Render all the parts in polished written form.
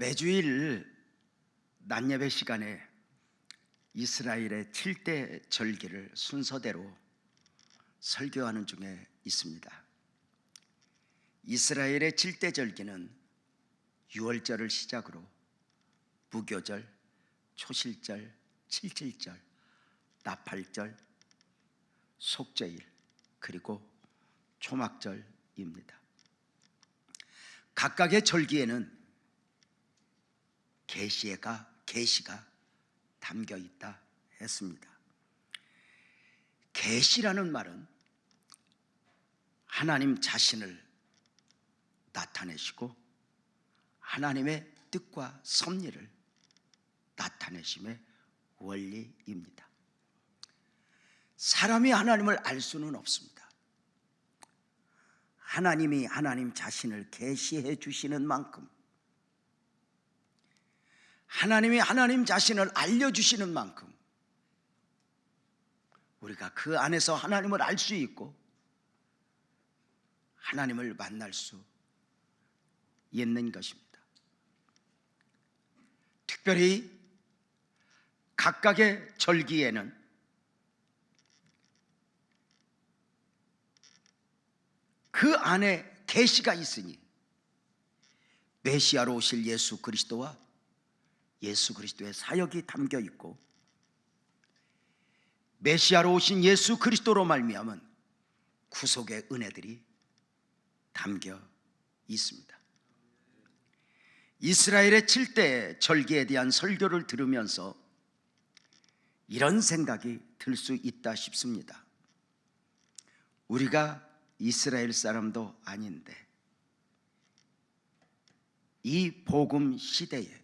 매주일 낮예배 시간에 이스라엘의 7대 절기를 순서대로 설교하는 중에 있습니다. 이스라엘의 7대 절기는 유월절을 시작으로 무교절, 초실절, 칠칠절, 나팔절, 속죄일, 그리고 초막절입니다. 각각의 절기에는 계시가 담겨 있다 했습니다. 계시라는 말은 하나님 자신을 나타내시고 하나님의 뜻과 섭리를 나타내심의 원리입니다. 사람이 하나님을 알 수는 없습니다. 하나님이 하나님 자신을 계시해 주시는 만큼, 하나님이 하나님 자신을 알려주시는 만큼 우리가 그 안에서 하나님을 알 수 있고 하나님을 만날 수 있는 것입니다. 특별히 각각의 절기에는 그 안에 계시가 있으니 메시아로 오실 예수 그리스도와 예수 그리스도의 사역이 담겨 있고, 메시아로 오신 예수 그리스도로 말미암은 구속의 은혜들이 담겨 있습니다. 이스라엘의 7대 절기에 대한 설교를 들으면서 이런 생각이 들 수 있다 싶습니다. 우리가 이스라엘 사람도 아닌데 이 복음 시대에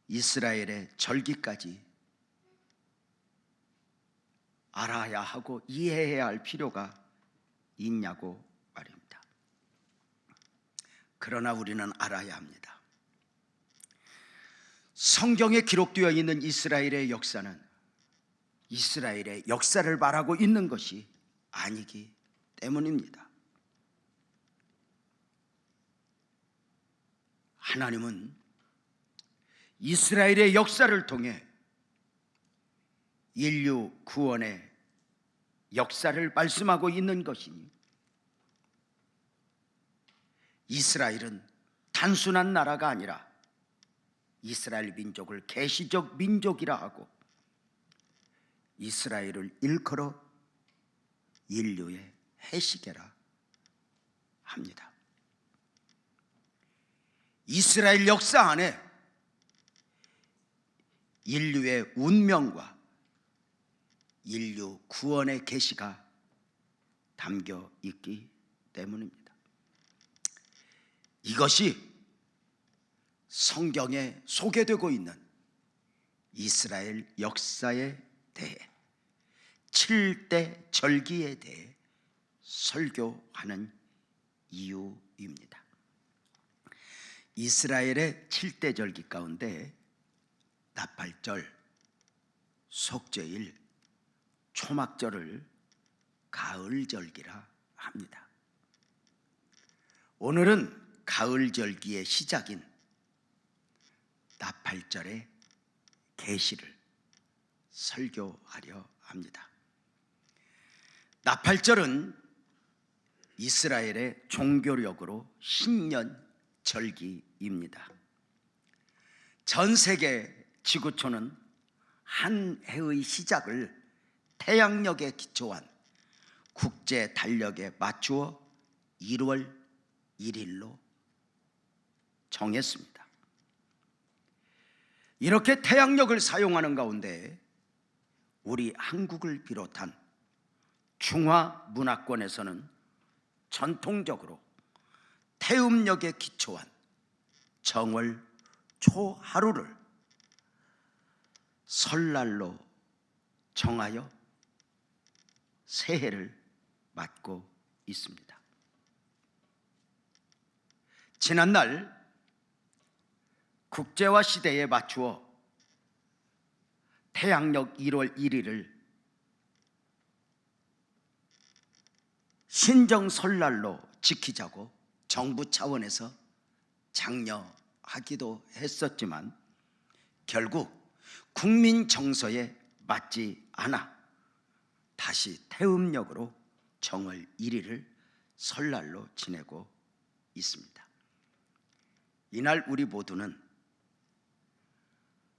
이스라엘의 절기까지 알아야 하고 이해해야 할 필요가 있냐고 말입니다. 그러나 우리는 알아야 합니다. 성경에 기록되어 있는 이스라엘의 역사는 이스라엘의 역사를 말하고 있는 것이 아니기 때문입니다. 하나님은 이스라엘의 역사를 통해 인류 구원의 역사를 말씀하고 있는 것이니, 이스라엘은 단순한 나라가 아니라 이스라엘 민족을 계시적 민족이라 하고 이스라엘을 일컬어 인류의 해시계라 합니다. 이스라엘 역사 안에 인류의 운명과 인류 구원의 계시가 담겨 있기 때문입니다. 이것이 성경에 소개되고 있는 이스라엘 역사에 대해 7대 절기에 대해 설교하는 이유입니다. 이스라엘의 7대 절기 가운데 나팔절, 속죄일, 초막절을 가을절기라 합니다. 오늘은 가을절기의 시작인 나팔절의 계시를 설교하려 합니다. 나팔절은 이스라엘의 종교력으로 신년절기입니다. 전 세계 지구촌은 한 해의 시작을 태양력에 기초한 국제 달력에 맞추어 1월 1일로 정했습니다. 이렇게 태양력을 사용하는 가운데 우리 한국을 비롯한 중화 문화권에서는 전통적으로 태음력에 기초한 정월 초하루를 설날로 정하여 새해를 맞고 있습니다. 지난날 국제화 시대에 맞추어 태양력 1월 1일을 신정 설날로 지키자고 정부 차원에서 장려하기도 했었지만 결국 국민 정서에 맞지 않아 다시 태음력으로 정월 1일을 설날로 지내고 있습니다. 이날 우리 모두는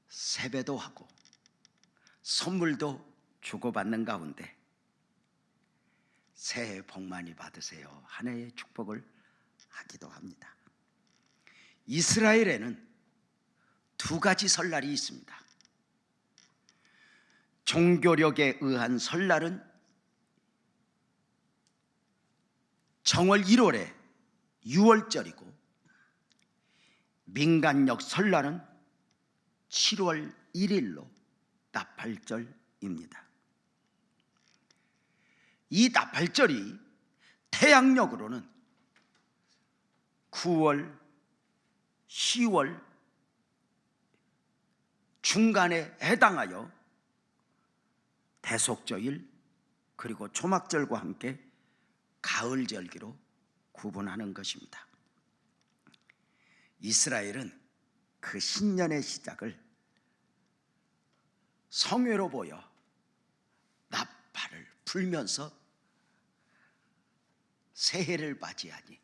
세배도 하고 선물도 주고받는 가운데 새해 복 많이 받으세요, 한 해의 축복을 하기도 합니다. 이스라엘에는 두 가지 설날이 있습니다. 종교력에 의한 설날은 정월 1월에 6월절이고 민간력 설날은 7월 1일로 나팔절입니다. 이 나팔절이 태양력으로는 9월, 10월 중간에 해당하여 대속절일 그리고 초막절과 함께 가을절기로 구분하는 것입니다. 이스라엘은 그 신년의 시작을 성회로 보여 나팔을 불면서 새해를 맞이하니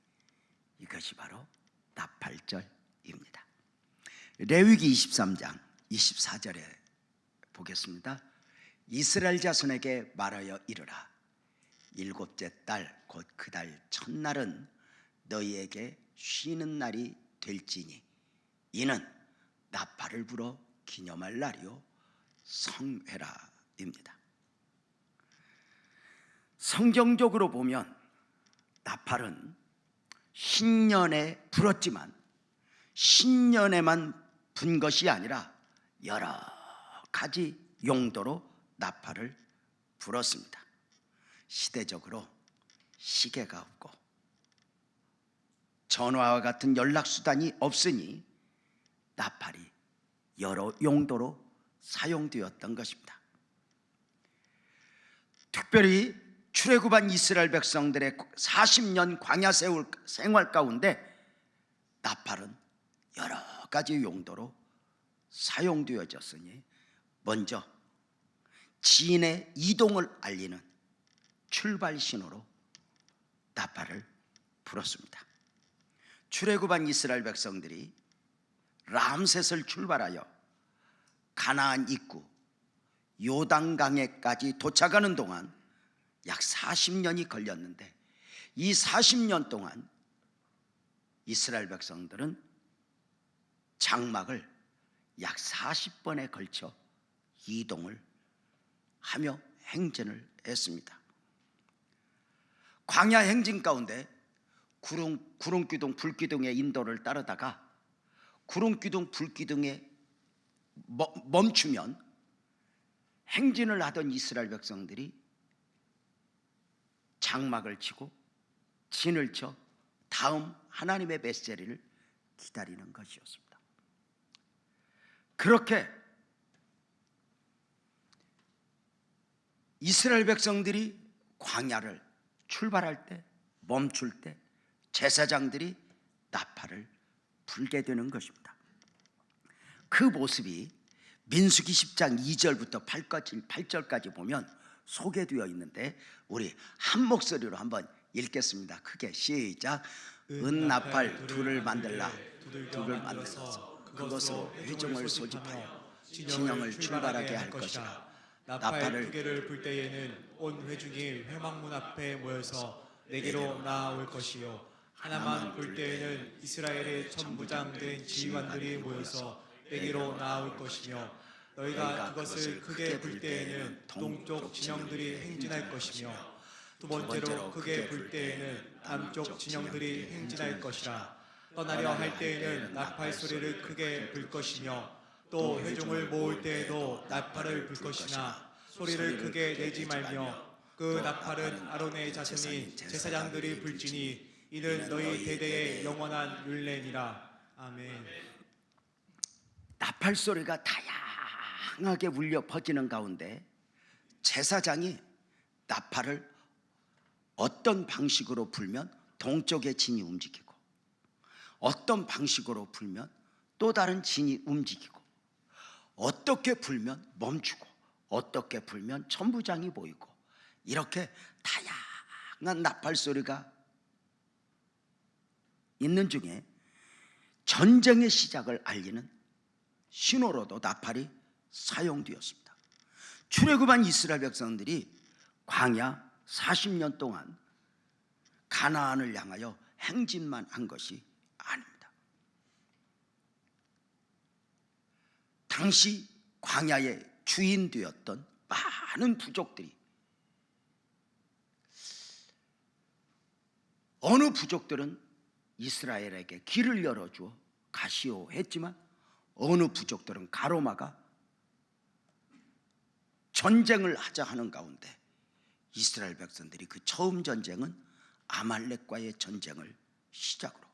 이것이 바로 나팔절입니다. 레위기 23장 24절에 보겠습니다. 이스라엘 자손에게 말하여 이르라. 일곱째 달 곧 그 달 첫날은 너희에게 쉬는 날이 될지니 이는 나팔을 불어 기념할 날이요 성회라입니다. 성경적으로 보면 나팔은 신년에 불었지만 신년에만 분 것이 아니라 여러 가지 용도로 나팔을 불었습니다. 시대적으로 시계가 없고 전화와 같은 연락수단이 없으니 나팔이 여러 용도로 사용되었던 것입니다. 특별히 출애굽한 이스라엘 백성들의 40년 광야 생활 가운데 나팔은 여러 가지 용도로 사용되어졌으니 먼저 진의 이동을 알리는 출발 신호로 나팔을 불었습니다. 출애굽한 이스라엘 백성들이 람셋을 출발하여 가나안 입구 요단강에까지 도착하는 동안 약 40년이 걸렸는데 이 40년 동안 이스라엘 백성들은 장막을 약 40번에 걸쳐 이동을 하며 행진을 했습니다. 광야 행진 가운데 구름기둥 불기둥의 인도를 따르다가 구름기둥 불기둥에 멈추면 행진을 하던 이스라엘 백성들이 장막을 치고 진을 쳐 다음 하나님의 메시지를 기다리는 것이었습니다. 그렇게 이스라엘 백성들이 광야를 출발할 때 멈출 때 제사장들이 나팔을 불게 되는 것입니다. 그 모습이 민수기 10장 2절부터 8절까지 보면 소개되어 있는데 우리 한 목소리로 한번 읽겠습니다. 크게 시작. 은나팔 둘을 만들라. 둘을 만들어서 그것으로 회중을 소집하여 진영을 출발하게 할 것이라. 나팔 두 개를 불 때에는 온 회중이 회막문 앞에 모여서 내게로 나아올 것이요 하나만 불 때에는 이스라엘의 천부장된 지휘관들이 모여서 내게로 나아올 것이며 너희가 그것을 크게 불 때에는 동쪽 진영들이 행진할 것이며 두 번째로 크게 불 때에는 남쪽 진영들이 행진할 것이라. 떠나려 할 때에는 나팔 소리를 크게 불 것이며 또 회중을 모을 때에도 나팔을 불 것이나 소리를 크게 내지 말며 그 나팔은 아론의 자손이 제사장들이 불지니 이는 너희 대대의 영원한 율례니라. 아멘. 나팔 소리가 다양하게 울려 퍼지는 가운데 제사장이 나팔을 어떤 방식으로 불면 동쪽의 진이 움직이고 어떤 방식으로 불면 또 다른 진이 움직이고, 어떻게 불면 멈추고, 어떻게 불면 천부장이 보이고, 이렇게 다양한 나팔 소리가 있는 중에 전쟁의 시작을 알리는 신호로도 나팔이 사용되었습니다. 출애굽한 이스라엘 백성들이 광야 40년 동안 가나안을 향하여 행진만 한 것이 아닙니다. 당시 광야의 주인 되었던 많은 부족들이, 어느 부족들은 이스라엘에게 길을 열어주어 가시오 했지만, 어느 부족들은 가로막아 전쟁을 하자 하는 가운데 이스라엘 백성들이 그 처음 전쟁은 아말렉과의 전쟁을 시작으로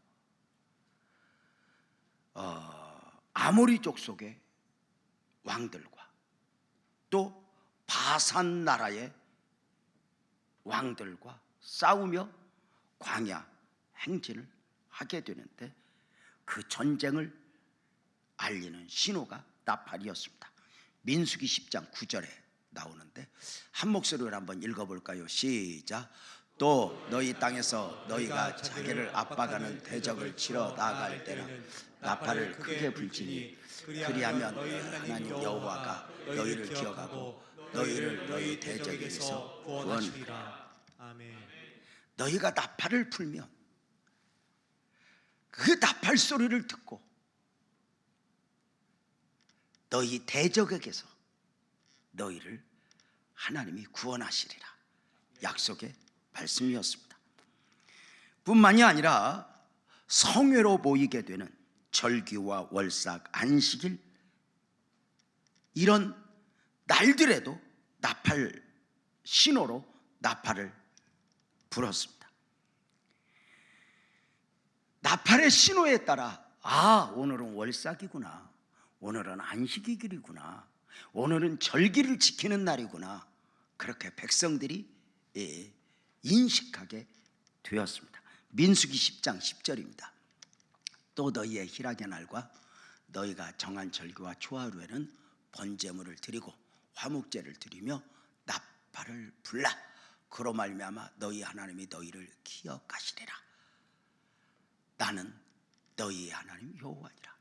아모리족 속의 왕들과 또 바산 나라의 왕들과 싸우며 광야 행진을 하게 되는데, 그 전쟁을 알리는 신호가 나팔이었습니다. 민수기 10장 9절에 나오는데 한 목소리로 한번 읽어볼까요? 시작. 또 너희 땅에서 너희가 자기를 압박하는 대적을 치러 나아갈 때는 나팔을 크게 불지니, 그리하면 너희 하나님 여호와가 너희를 기억하고 너희를 너희 대적에게서 구원하리라. 아멘. 너희가 나팔을 불면 그 나팔 소리를 듣고 너희 대적에게서 너희를 하나님이 구원하시리라 약속의 말씀이었습니다. 뿐만이 아니라 성회로 모이게 되는 절기와 월삭, 안식일, 이런 날들에도 나팔 신호로 나팔을 불었습니다. 나팔의 신호에 따라 오늘은 월삭이구나, 오늘은 안식일이구나, 오늘은 절기를 지키는 날이구나, 그렇게 백성들이 인식하게 되었습니다. 민수기 10장 10절입니다. 또 너희의 희락의 날과 너희가 정한 절기와 초하루에는 번제물을 드리고 화목제를 드리며 나팔을 불라. 그로 말미암아 너희 하나님이 너희를 기억하시리라. 나는 너희의 하나님 여호와니라.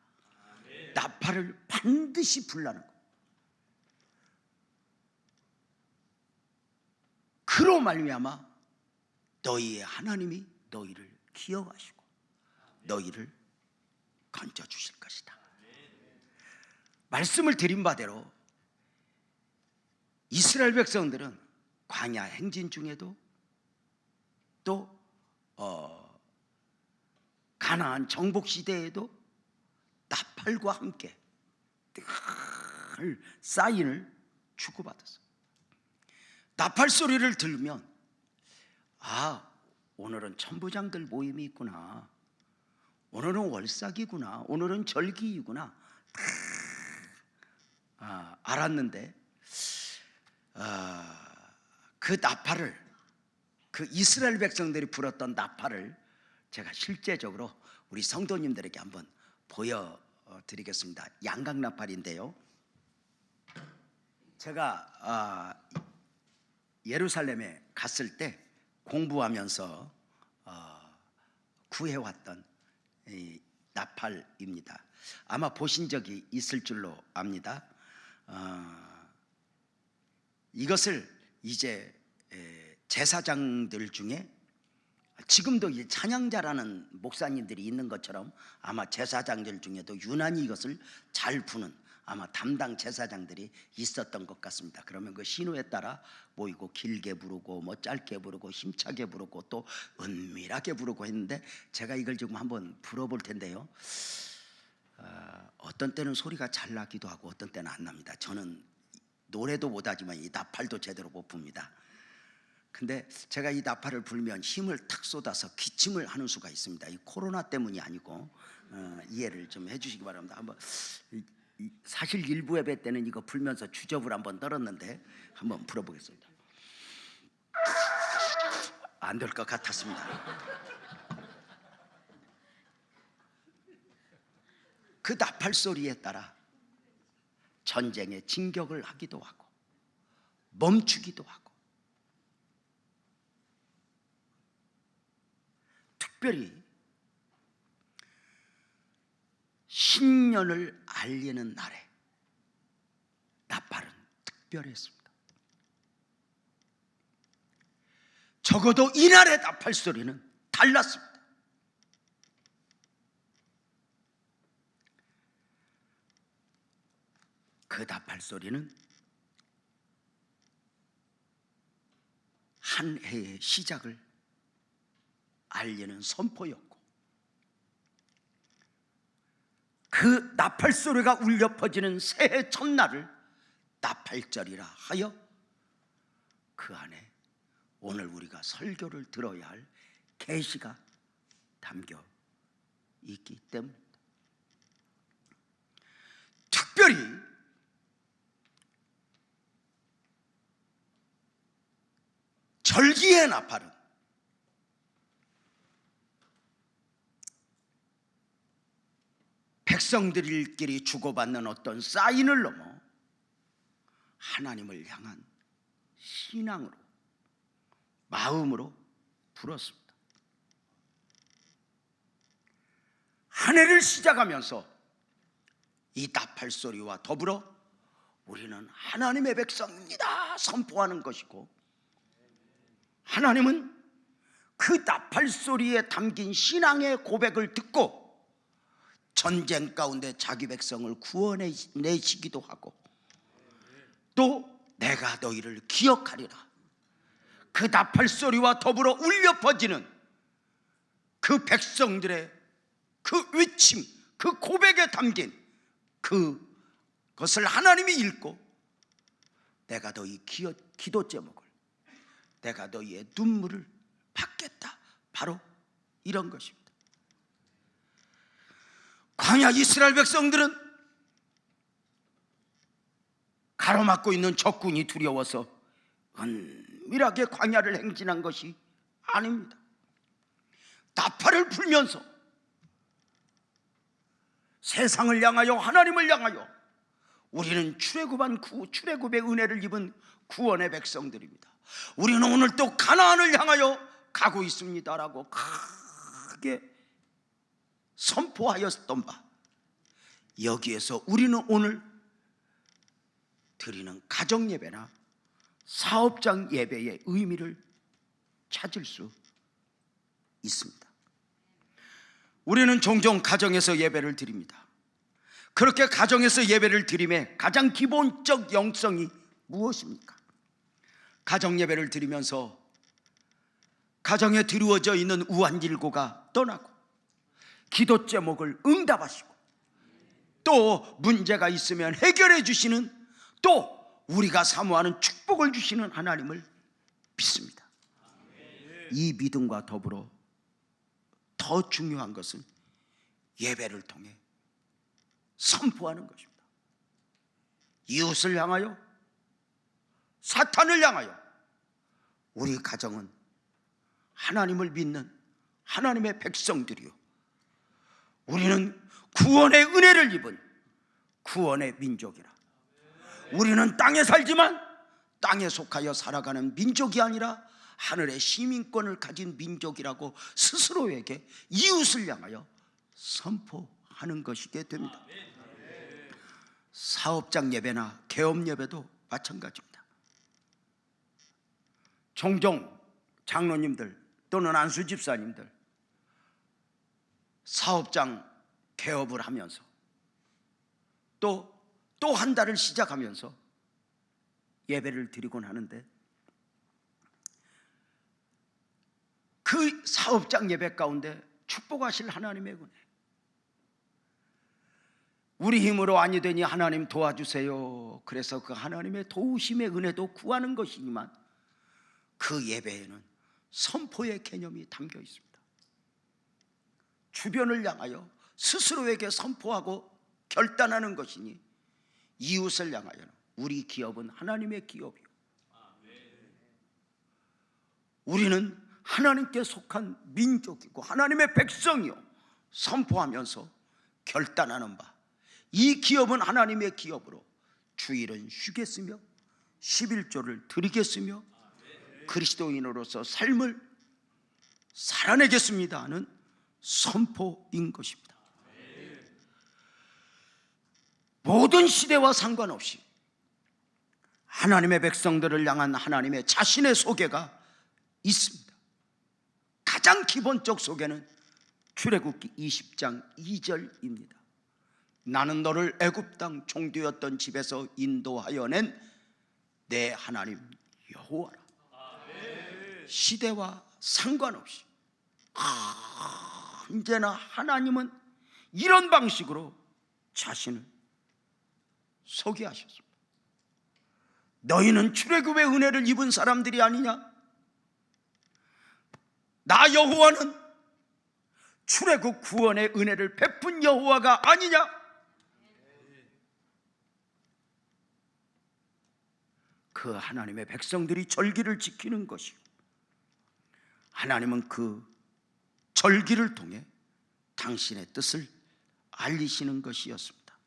나팔을 반드시 불라는 것. 그로 말미암아 너희의 하나님이 너희를 기억하시고 너희를 건져주실 것이다. 말씀을 드린 바대로 이스라엘 백성들은 광야 행진 중에도 또 가나안 정복 시대에도 나팔과 함께 늘 사인을 주고받았어요. 나팔 소리를 들으면 오늘은 천부장들 모임이 있구나, 오늘은 월삭이구나, 오늘은 절기이구나 알았는데, 그 나팔을, 그 이스라엘 백성들이 불었던 나팔을 제가 실제적으로 우리 성도님들에게 한번 보여드리겠습니다. 양각 나팔인데요, 제가 예루살렘에 갔을 때 공부하면서 구해왔던 이 나팔입니다. 아마 보신 적이 있을 줄로 압니다. 이것을 이제 제사장들 중에, 지금도 이제 찬양자라는 목사님들이 있는 것처럼 아마 제사장들 중에도 유난히 이것을 잘 부는 아마 담당 제사장들이 있었던 것 같습니다. 그러면 그 신호에 따라 모이고 길게 부르고 뭐 짧게 부르고 힘차게 부르고 또 은밀하게 부르고 했는데, 제가 이걸 지금 한번 불어볼 텐데요, 어떤 때는 소리가 잘 나기도 하고 어떤 때는 안 납니다. 저는 노래도 못하지만 이 나팔도 제대로 못 붑니다. 근데 제가 이 나팔을 불면 힘을 탁 쏟아서 기침을 하는 수가 있습니다. 이 코로나 때문이 아니고 이해를 좀 해주시기 바랍니다. 한번, 사실 일부 예배 때는 이거 불면서 주접을 한번 떨었는데 한번 불어보겠습니다. 안 될 것 같았습니다. 그 나팔 소리에 따라 전쟁에 진격을 하기도 하고 멈추기도 하고, 특별히 신년을 알리는 날에 나팔은 특별했습니다. 적어도 이날의 나팔 소리는 달랐습니다. 그 나팔 소리는 한 해의 시작을 알리는 선포였고, 그 나팔 소리가 울려 퍼지는 새해 첫날을 나팔절이라 하여 그 안에 오늘 우리가 설교를 들어야 할 계시가 담겨 있기 때문입니다. 특별히 절기의 나팔은 백성들끼리 주고받는 어떤 사인을 넘어 하나님을 향한 신앙으로, 마음으로 불었습니다. 한 해를 시작하면서 이 나팔 소리와 더불어 우리는 하나님의 백성입니다 선포하는 것이고, 하나님은 그 나팔 소리에 담긴 신앙의 고백을 듣고 전쟁 가운데 자기 백성을 구원해내시기도 하고, 또 내가 너희를 기억하리라, 그 나팔 소리와 더불어 울려 퍼지는 그 백성들의 그 외침, 그 고백에 담긴 그것을 하나님이 읽고 내가 너희 기도 제목을, 내가 너희의 눈물을 받겠다, 바로 이런 것입니다. 광야 이스라엘 백성들은 가로막고 있는 적군이 두려워서 은밀하게 광야를 행진한 것이 아닙니다. 나팔을 불면서 세상을 향하여, 하나님을 향하여 우리는 출애굽의 은혜를 입은 구원의 백성들입니다. 우리는 오늘 또 가나안을 향하여 가고 있습니다라고 크게 선포하였던 바, 여기에서 우리는 오늘 드리는 가정 예배나 사업장 예배의 의미를 찾을 수 있습니다. 우리는 종종 가정에서 예배를 드립니다. 그렇게 가정에서 예배를 드림의 가장 기본적 영성이 무엇입니까? 가정 예배를 드리면서 가정에 드루어져 있는 우환질고가 떠나고, 기도 제목을 응답하시고, 또 문제가 있으면 해결해 주시는, 또 우리가 사모하는 축복을 주시는 하나님을 믿습니다. 이 믿음과 더불어 더 중요한 것은 예배를 통해 선포하는 것입니다. 이웃을 향하여, 사탄을 향하여 우리 가정은 하나님을 믿는 하나님의 백성들이요, 우리는 구원의 은혜를 입은 구원의 민족이라. 우리는 땅에 살지만 땅에 속하여 살아가는 민족이 아니라 하늘의 시민권을 가진 민족이라고 스스로에게, 이웃을 향하여 선포하는 것이게 됩니다. 사업장 예배나 개업 예배도 마찬가지입니다. 종종 장로님들 또는 안수 집사님들 사업장 개업을 하면서 또 한 달을 시작하면서 예배를 드리곤 하는데, 그 사업장 예배 가운데 축복하실 하나님의 은혜, 우리 힘으로 아니 되니 하나님 도와주세요, 그래서 그 하나님의 도우심의 은혜도 구하는 것이지만 그 예배에는 선포의 개념이 담겨 있습니다. 주변을 향하여 스스로에게 선포하고 결단하는 것이니, 이웃을 향하여는 우리 기업은 하나님의 기업이요, 우리는 하나님께 속한 민족이고 하나님의 백성이요 선포하면서 결단하는 바, 이 기업은 하나님의 기업으로 주일은 쉬겠으며 11조를 드리겠으며 그리스도인으로서 삶을 살아내겠습니다 하는 선포인 것입니다. 모든 시대와 상관없이 하나님의 백성들을 향한 하나님의 자신의 소개가 있습니다. 가장 기본적 소개는 출애굽기 20장 2절입니다. 나는 너를 애굽 땅 종되었던 집에서 인도하여 낸 내 하나님 여호와라. 시대와 상관없이 언제나 하나님은 이런 방식으로 자신을 소개하셨습니다. 너희는 출애굽의 은혜를 입은 사람들이 아니냐? 나 여호와는 출애굽 구원의 은혜를 베푼 여호와가 아니냐? 그 하나님의 백성들이 절기를 지키는 것이요, 하나님은 그 절기를 통해 당신의 뜻을 알리시는 것이었습니다.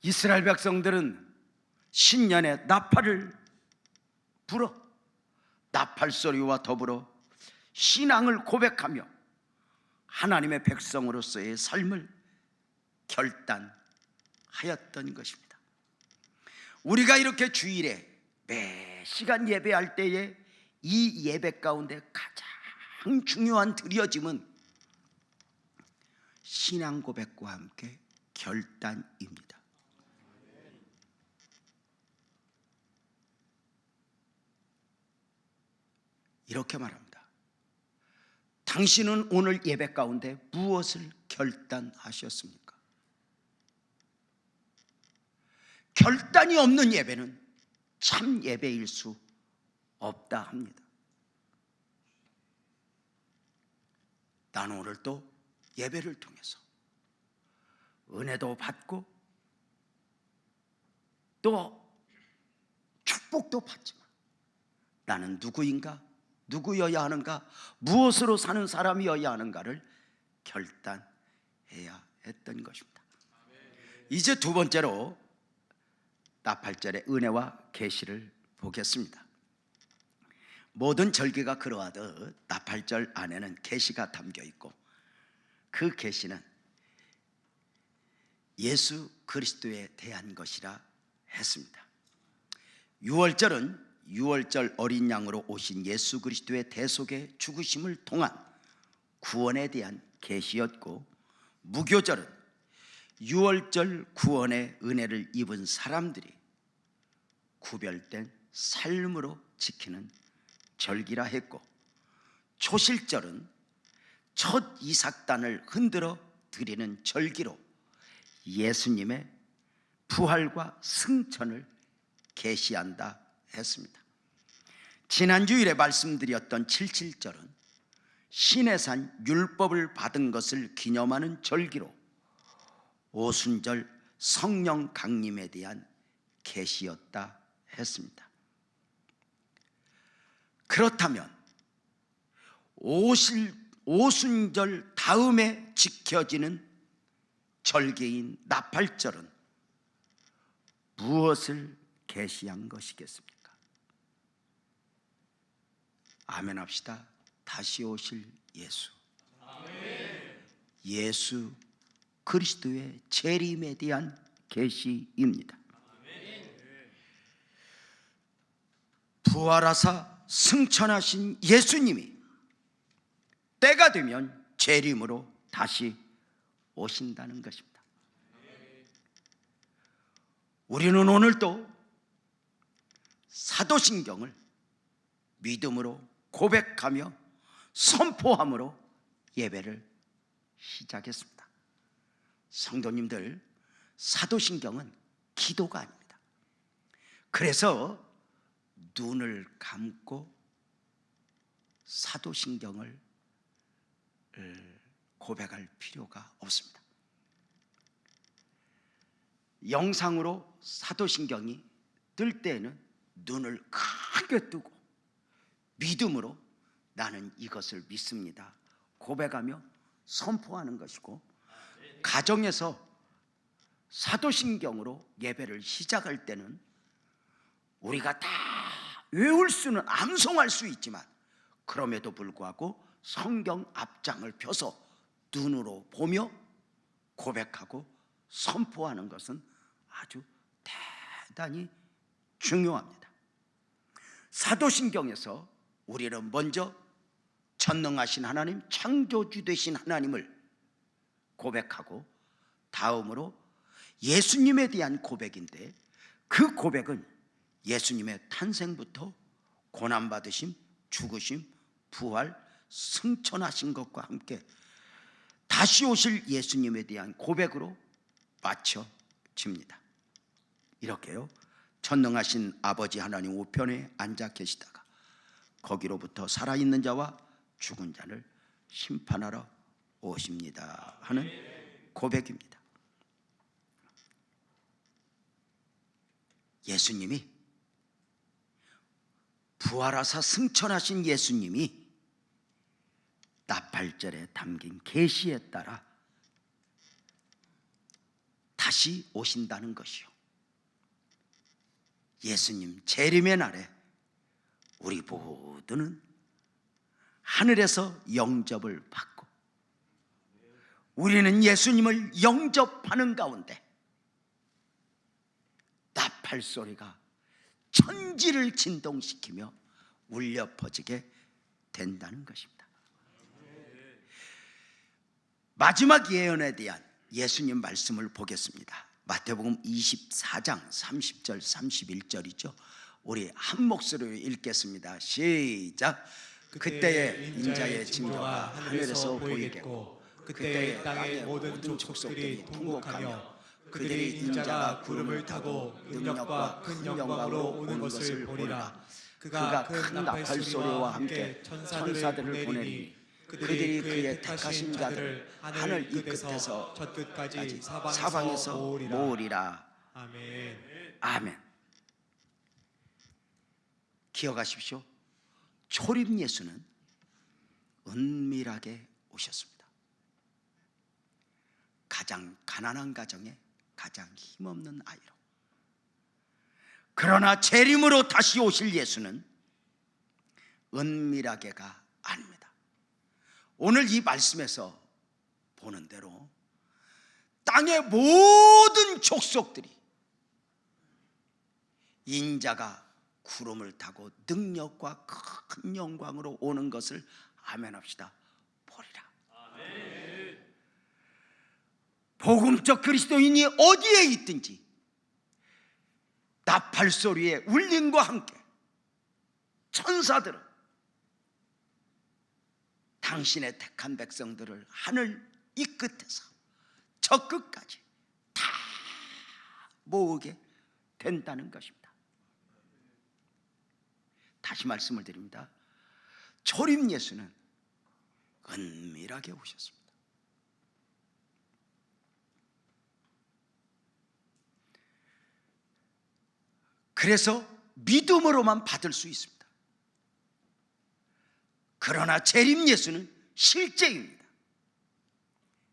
이스라엘 백성들은 신년에 나팔을 불어 나팔 소리와 더불어 신앙을 고백하며 하나님의 백성으로서의 삶을 결단하였던 것입니다. 우리가 이렇게 주일에 매 시간 예배할 때에 이 예배 가운데 가장 중요한 드려짐은 신앙 고백과 함께 결단입니다. 이렇게 말합니다. 당신은 오늘 예배 가운데 무엇을 결단하셨습니까? 결단이 없는 예배는 참 예배일 수 없다 합니다. 나는 오늘 또 예배를 통해서 은혜도 받고 또 축복도 받지만 나는 누구인가, 누구여야 하는가, 무엇으로 사는 사람이어야 하는가를 결단해야 했던 것입니다. 이제 두 번째로 나팔절의 은혜와 계시를 보겠습니다. 모든 절기가 그러하듯 나팔절 안에는 계시가 담겨 있고 그 계시는 예수 그리스도에 대한 것이라 했습니다. 유월절은 유월절 어린 양으로 오신 예수 그리스도의 대속의 죽으심을 통한 구원에 대한 계시였고, 무교절은 유월절 구원의 은혜를 입은 사람들이 구별된 삶으로 지키는 절기라 했고, 초실절은 첫 이삭단을 흔들어 드리는 절기로 예수님의 부활과 승천을 계시한다 했습니다. 지난 주일에 말씀드렸던 77절은 시내산 율법을 받은 것을 기념하는 절기로 오순절 성령 강림에 대한 계시였다 했습니다. 그렇다면 오순절 다음에 지켜지는 절기인 나팔절은 무엇을 계시한 것이겠습니까? 아멘 합시다. 다시 오실 예수, 예수 그리스도의 재림에 대한 계시입니다. 부활하사 승천하신 예수님이 때가 되면 재림으로 다시 오신다는 것입니다. 우리는 오늘도 사도신경을 믿음으로 고백하며 선포함으로 예배를 시작했습니다. 성도님들, 사도신경은 기도가 아닙니다. 그래서 눈을 감고 사도신경을 고백할 필요가 없습니다. 영상으로 사도신경이 뜰 때에는 눈을 크게 뜨고 믿음으로 나는 이것을 믿습니다 고백하며 선포하는 것이고, 가정에서 사도신경으로 예배를 시작할 때는 우리가 다 외울 수는 암송할 수 있지만 그럼에도 불구하고 성경 앞장을 펴서 눈으로 보며 고백하고 선포하는 것은 아주 대단히 중요합니다. 사도신경에서 우리는 먼저 전능하신 하나님, 창조주 되신 하나님을 고백하고 다음으로 예수님에 대한 고백인데, 그 고백은 예수님의 탄생부터 고난받으심, 죽으심, 부활, 승천하신 것과 함께 다시 오실 예수님에 대한 고백으로 마쳐집니다. 이렇게요, 전능하신 아버지 하나님 우편에 앉아 계시다가 거기로부터 살아있는 자와 죽은 자를 심판하러 오십니다 하는 고백입니다. 예수님이, 부활하사 승천하신 예수님이 나팔절에 담긴 계시에 따라 다시 오신다는 것이요, 예수님 재림의 날에 우리 모두는 하늘에서 영접을 받고 우리는 예수님을 영접하는 가운데 나팔 소리가 천지를 진동시키며 울려 퍼지게 된다는 것입니다. 마지막 예언에 대한 예수님 말씀을 보겠습니다. 마태복음 24장 30절 31절이죠. 우리 한 목소리로 읽겠습니다. 시작. 그때에 인자의 징조가 하늘에서 보이겠고 그때에 땅의 모든 족속들이 통곡하며 그들이 인자가 구름을 타고 능력과 큰 영광으로 오는 것을 보리라. 그가 큰 나팔 소리와 함께 천사들을 보내리니 그들이 그의 택하신 자들을 하늘 이 끝에서 저 끝까지 사방에서 모으리라. 아멘. 아멘. 기억하십시오. 초림 예수는 은밀하게 오셨습니다. 가장 가난한 가정에 가장 힘없는 아이로. 그러나 재림으로 다시 오실 예수는 은밀하게가 아닙니다. 오늘 이 말씀에서 보는 대로 땅의 모든 족속들이 인자가 구름을 타고 능력과 큰 영광으로 오는 것을 아멘합시다. 보리라. 복음적 그리스도인이 어디에 있든지 나팔 소리의 울림과 함께 천사들은 당신의 택한 백성들을 하늘 이 끝에서 저 끝까지 다 모으게 된다는 것입니다. 다시 말씀을 드립니다. 초림 예수는 은밀하게 오셨습니다. 그래서 믿음으로만 받을 수 있습니다. 그러나 재림 예수는 실제입니다.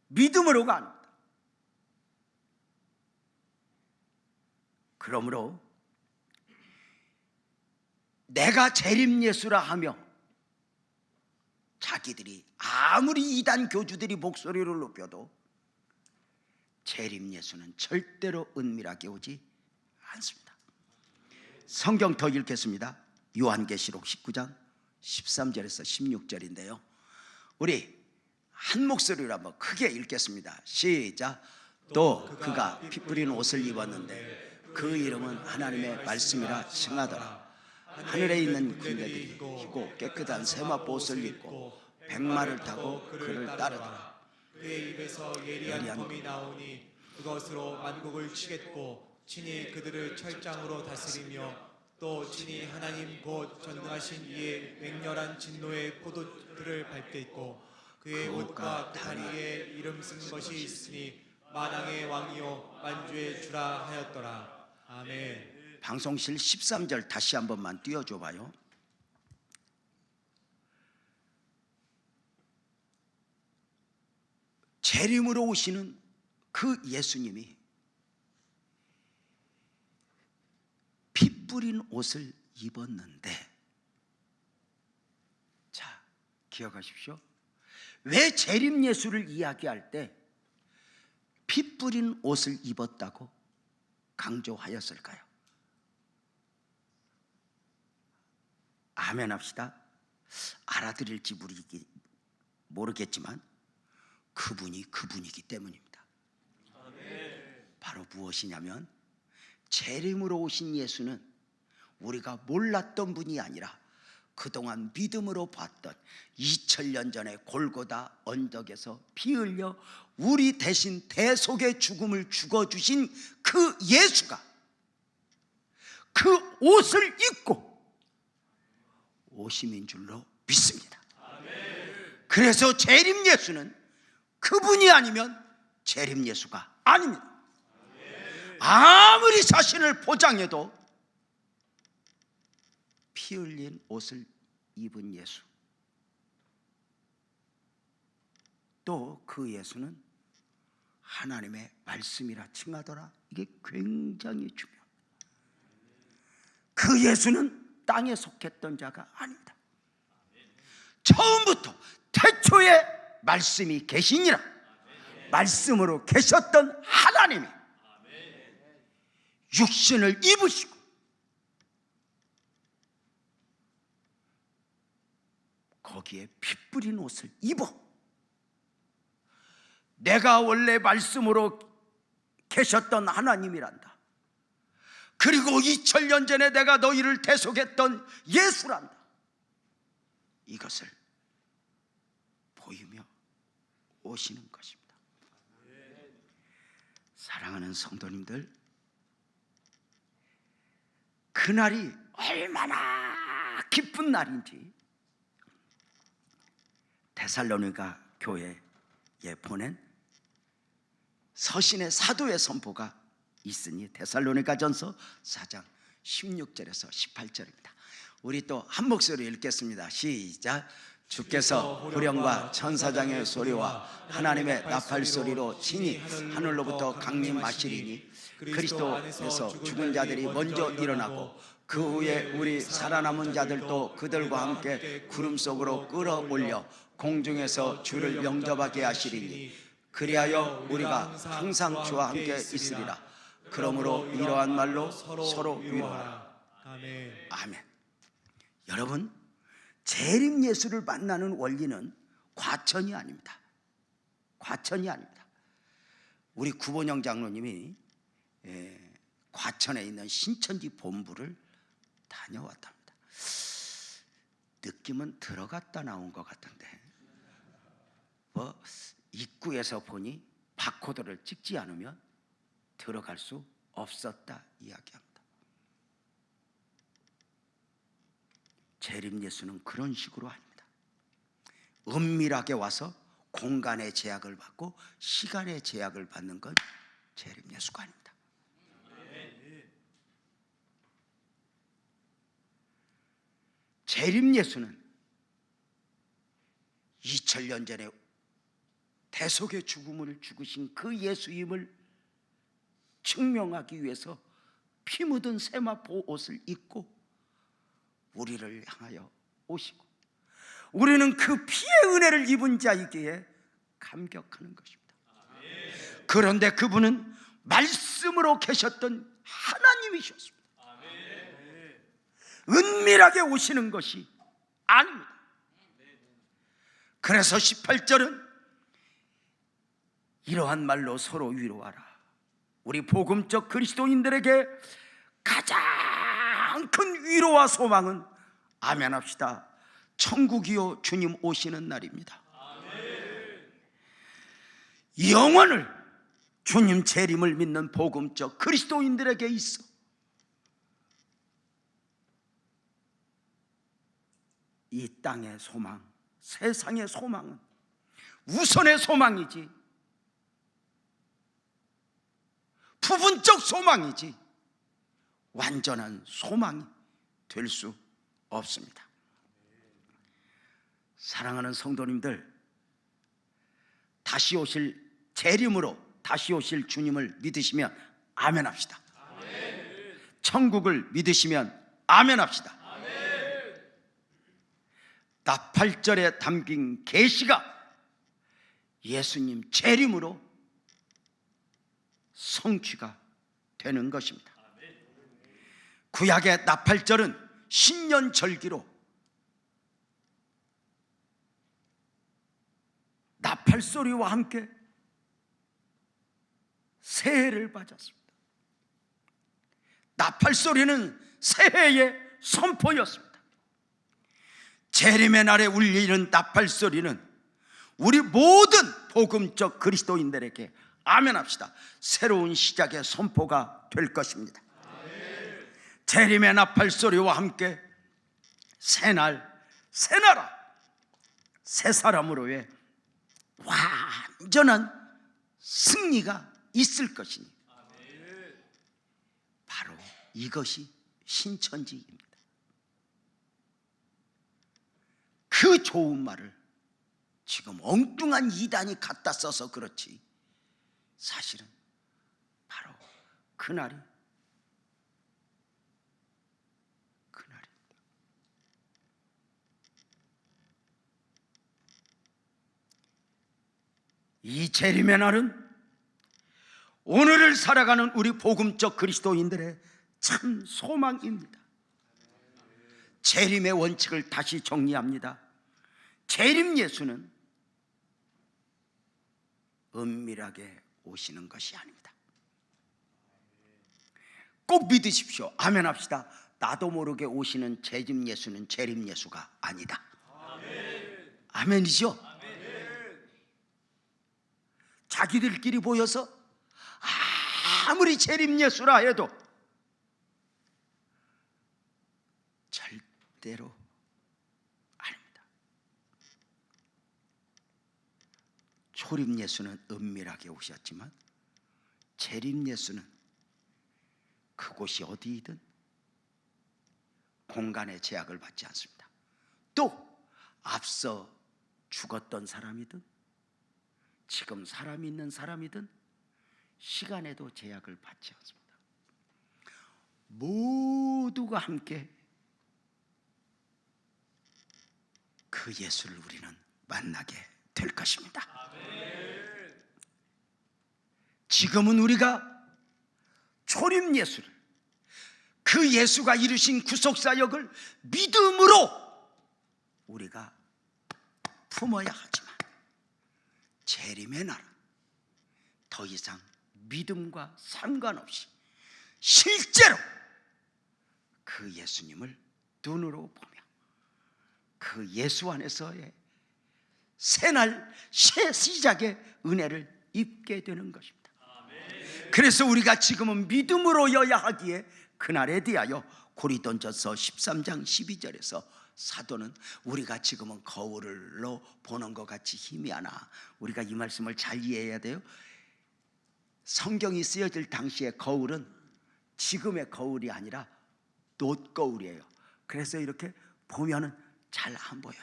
믿음으로가 아닙니다. 그러므로 내가 재림 예수라 하며 자기들이 아무리 이단 교주들이 목소리를 높여도 재림 예수는 절대로 은밀하게 오지 않습니다. 성경 더 읽겠습니다. 요한계시록 19장 13절에서 16절인데요. 우리 한 목소리로 한번 크게 읽겠습니다. 시작. 또 그가 피 뿌린 옷을 입었는데 그 이름은 하나님의 말씀이라 칭하더라. 하늘에 있는 군대들이 희고 깨끗한 세마포 옷을 입고 백마를 타고 그를 따르더라. 그의 입에서 예리한 검이 나오니 그것으로 만국을 치겠고 친히 그들을 철장으로 다스리며 또 친히 하나님 곧 전능하신 이의 맹렬한 진노의 포도들을 밟게 있고 그의 옷과 다리에 이름 쓴 것이 있으니 만왕의 왕이요 만주의 주라 하였더라. 아멘. 방송실 13절 다시 한 번만 띄워줘 봐요. 재림으로 오시는 그 예수님이 뿌린 옷을 입었는데, 자, 기억하십시오. 왜 재림 예수를 이야기할 때 피 뿌린 옷을 입었다고 강조하였을까요? 아멘 합시다. 알아들을지 모르겠지만 그분이 그분이기 때문입니다. 바로 무엇이냐면, 재림으로 오신 예수는 우리가 몰랐던 분이 아니라 그동안 믿음으로 봤던 2000년 전에 골고다 언덕에서 피 흘려 우리 대신 대속의 죽음을 죽어주신 그 예수가 그 옷을 입고 오심인 줄로 믿습니다. 그래서 재림 예수는 그분이 아니면 재림 예수가 아닙니다. 아무리 자신을 포장해도 피 흘린 옷을 입은 예수, 또 그 예수는 하나님의 말씀이라 칭하더라. 이게 굉장히 중요합니다. 그 예수는 땅에 속했던 자가 아닙니다. 처음부터 태초에 말씀이 계시니라, 말씀으로 계셨던 하나님이 육신을 입으시고 거기에 피 뿌린 옷을 입어 내가 원래 말씀으로 계셨던 하나님이란다, 그리고 2000년 전에 내가 너희를 대속했던 예수란다, 이것을 보이며 오시는 것입니다. 사랑하는 성도님들, 그날이 얼마나 기쁜 날인지 데살로니가 교회에 보낸 서신의 사도의 선포가 있으니 데살로니가전서 4장 16절에서 18절입니다. 우리 또 한 목소리 읽겠습니다. 시작. 주께서 후령과 천사장의 소리와 하나님의 나팔 소리로 친히 하늘로부터 강림하시리니 그리스도 안에서 죽은 자들이 먼저 일어나고 그 후에 우리 살아남은 자들도 그들과 함께 구름 속으로 끌어올려 공중에서 주를 영접하게 하시리니 그리하여 우리가 항상 주와 함께 있으리라. 그러므로 이러한 말로 서로 위로하라. 아멘. 아멘. 여러분, 재림 예수를 만나는 원리는 과천이 아닙니다. 과천이 아닙니다. 우리 구본영 장로님이 과천에 있는 신천지 본부를 다녀왔답니다. 느낌은 들어갔다 나온 것 같은데 입구에서 보니 바코드를 찍지 않으면 들어갈 수 없었다 이야기합니다. 재림 예수는 그런 식으로 아닙니다. 은밀하게 와서 공간의 제약을 받고 시간의 제약을 받는 건 재림 예수가 아닙니다. 재림 예수는 2000년 전에 대속의 죽음을 죽으신 그 예수임을 증명하기 위해서 피 묻은 세마포 옷을 입고 우리를 향하여 오시고, 우리는 그 피의 은혜를 입은 자이기에 감격하는 것입니다. 그런데 그분은 말씀으로 계셨던 하나님이셨습니다. 은밀하게 오시는 것이 아닙니다. 그래서 18절은 이러한 말로 서로 위로하라. 우리 복음적 그리스도인들에게 가장 큰 위로와 소망은 아멘 합시다. 천국이요 주님 오시는 날입니다. 영원을 주님 재림을 믿는 복음적 그리스도인들에게 있어 이 땅의 소망, 세상의 소망은 우선의 소망이지 부분적 소망이지 완전한 소망이 될 수 없습니다. 사랑하는 성도님들, 다시 오실 재림으로 다시 오실 주님을 믿으시면 아멘 합시다. 천국을 믿으시면 아멘 합시다. 나팔절에 담긴 계시가 예수님 재림으로 성취가 되는 것입니다. 구약의 나팔절은 신년절기로 나팔소리와 함께 새해를 맞았습니다. 나팔소리는 새해의 선포였습니다. 재림의 날에 울리는 나팔소리는 우리 모든 복음적 그리스도인들에게 아멘 합시다. 새로운 시작의 선포가 될 것입니다. 재림의 나팔소리와 함께 새날, 새나라, 새 사람으로의 완전한 승리가 있을 것이니 바로 이것이 신천지입니다. 그 좋은 말을 지금 엉뚱한 이단이 갖다 써서 그렇지 사실은 바로 그날입니다. 이 재림의 날은 오늘을 살아가는 우리 복음적 그리스도인들의 참 소망입니다. 재림의 원칙을 다시 정리합니다. 재림 예수는 은밀하게 오시는 것이 아닙니다. 꼭 믿으십시오. 아멘 합시다. 나도 모르게 오시는 재림 예수는 재림 예수가 아니다. 아멘이죠? 자기들끼리 모여서 아무리 재림 예수라 해도 절대로 아닙니다. 초림 예수는 은밀하게 오셨지만 재림 예수는 그곳이 어디이든 공간의 제약을 받지 않습니다. 또 앞서 죽었던 사람이든 지금 사람이 있는 사람이든 시간에도 제약을 받지 않습니다. 모두가 함께 그 예수를 우리는 만나게 될 것입니다. 지금은 우리가 초림 예수를, 그 예수가 이루신 구속사역을 믿음으로 우리가 품어야 하지만 재림의 날은 더 이상 믿음과 상관없이 실제로 그 예수님을 눈으로 보며 그 예수 안에서의 새날 새 시작의 은혜를 입게 되는 것입니다. 그래서 우리가 지금은 믿음으로 여야 하기에 그날에 대하여 고린도전서 13장 12절에서 사도는 우리가 지금은 거울로 보는 것 같이 희미하나, 우리가 이 말씀을 잘 이해해야 돼요. 성경이 쓰여질 당시의 거울은 지금의 거울이 아니라 놋거울이에요. 그래서 이렇게 보면은 잘 안 보여요.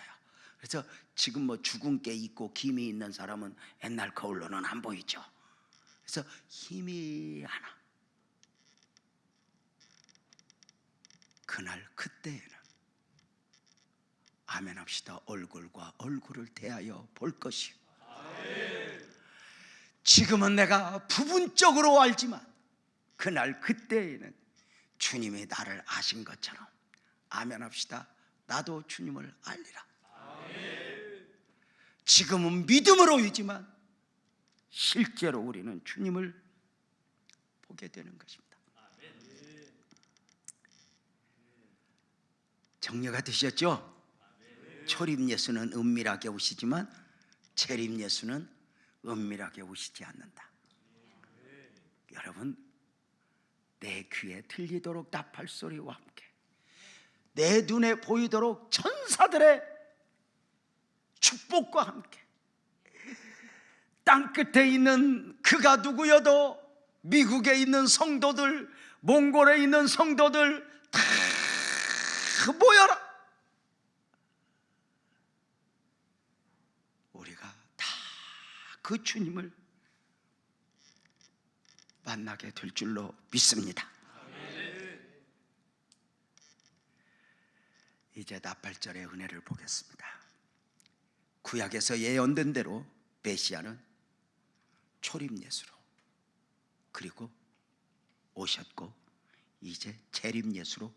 그래서 지금 뭐 죽은 게 있고 김이 있는 사람은 옛날 거울로는 안 보이죠. 그래서 희미하나 그날 그때에는 아멘 합시다. 얼굴과 얼굴을 대하여 볼 것이요. 지금은 내가 부분적으로 알지만 그날 그때에는 주님이 나를 아신 것처럼 아멘 합시다. 나도 주님을 알리라. 지금은 믿음으로 이지만 실제로 우리는 주님을 보게 되는 것입니다. 정리가 되셨죠? 초림 예수는 은밀하게 오시지만 재림 예수는 은밀하게 오시지 않는다. 여러분, 내 귀에 들리도록 나팔소리와 함께 내 눈에 보이도록 천사들의 축복과 함께 땅끝에 있는 그가 누구여도 미국에 있는 성도들, 몽골에 있는 성도들 다 모여라. 우리가 다 그 주님을 만나게 될 줄로 믿습니다. 이제 나팔절의 은혜를 보겠습니다. 구약에서 예언된 대로 메시아는 초림 예수로 그리고 오셨고 이제 재림 예수로